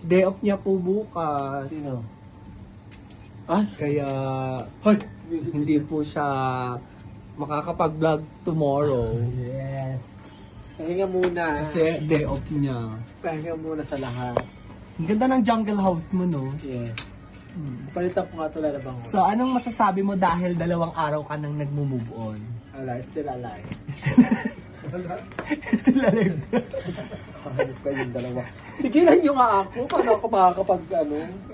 Day off niya po bukas. Sino? Ah? Kaya Hoy! hindi po siya makakapag-vlog tomorrow. Yes. Pahinga muna. Kasi day off niya. Pahinga muna sa lahat. Ang ganda ng jungle house mo, no? Yeah. Palitan ko nga ito lalabang ko. So, anong masasabi mo dahil 2 araw ka nang nag-move on? Still alive. Still alive. Hanip kayo yung dalawa. Tigilan nyo nga ako. Paano ako makakapag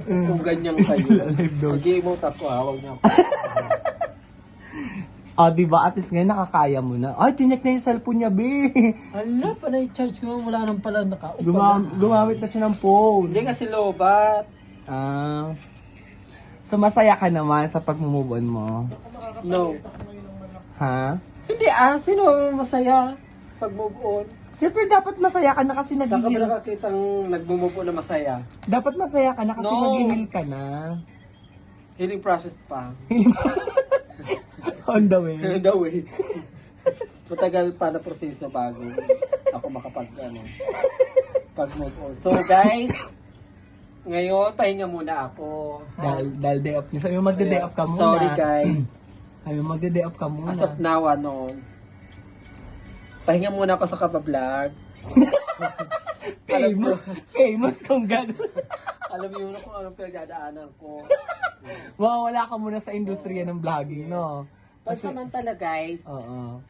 kung ganyan kayo. Still alive daw. Mag-emote ako Huwag niyo ako. Diba? At least ngayon nakakaya mo na. Ay, tinek na yung cellphone niya, be. Hala, panay charge ko. Wala nang pala nakaupa. Gumamit na siya ng phone. Hindi kasi lobat. So, masaya ka naman sa pag-move on mo? No. Ha? Hindi sino masaya pag move on? Siyempre, dapat masaya ka na kasi Saan ka ba nag-heal. nakakitang nag-move on na masaya? Dapat masaya ka na kasi No. nag-heal ka na. Healing process pa. On the way. The way. Matagal pa na proseso bago ako makapag pag move on. So guys, ngayon pahinga muna ako. Dahil day off niya. Sabi mo magde-day off ka muna. Sorry guys. Sabi mo magde-day off ka muna. As of now, pahinga muna ako sa kabablog. Famous kung gano'n. Alam niyo na kung anong pinagdadaanan ko. Mawawala ka muna sa industriya ng vlogging, no? Pansamantala guys, Oo.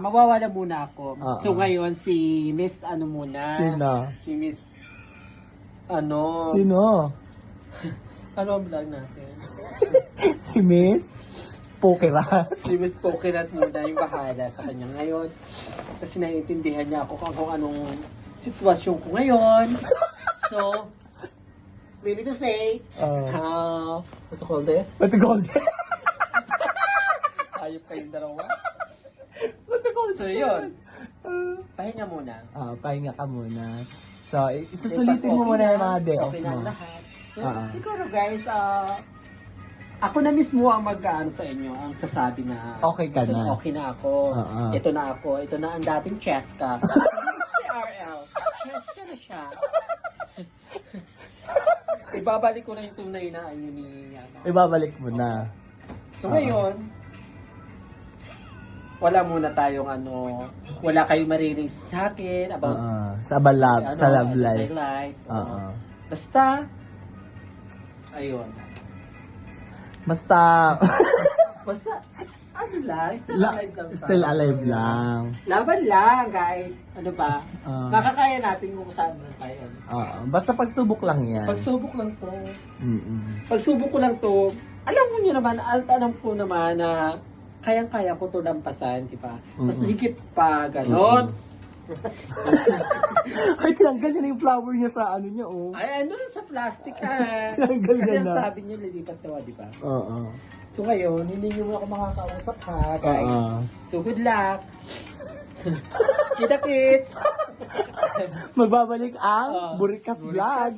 mawawala muna ako. Oo. So ngayon, si Miss muna. Sino? Si Miss, Sino? ano ang vlog natin? Si Miss? Pokera. Si Miss Pokinat muna yung bahala sa kanya ngayon. Kasi naiintindihan niya ako kung anong sitwasyon ko ngayon. So, maybe to say, what's it called this? What's it called? Ayop kayong dalawa. What's it called? So, yun. Pahinga muna. Pahinga ka muna. So, isusulitin mo muna yung mga day off Okay na mo. lahat. So, Ah. siguro guys, ako na mismo ang sa inyo, ang sasabi na Okay ka na. Okay na ako. Ah. Ito na ako. Ito na ang dating Cheska. Hindi si RL. Cheska na siya. Ibabalik ko na yung tunay na ni Ibabalik mo na. So ngayon, wala muna tayong wala kayong maririnig sa akin about Sa love life. my life. Basta, ayun. Basta, Still alive lang. still alive lang. Laban lang, guys. Ano ba? Ah. Makakaya natin kung saan na tayo. Basta pagsubok lang yan. Pagsubok lang to. Mm-mm. Pagsubok ko lang to, alam ko naman na kayang-kaya ko to lampasan, di ba? Mas higit pa, ganon. Ay, tinanggal niya na yung flower niya sa niya, oh. Ay, sa plastic Tinanggal Kasi niya ang na. sabi niyo, lilipat daw, di ba? Oo. So ngayon, hindi niyo mo ako makakausap guys. So good luck. Kita kits. Magbabalik ang Burikat Vlog.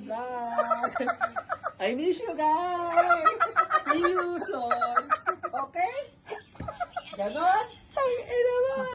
I miss you guys. See you soon. Okay? Ganon? Ay, naman.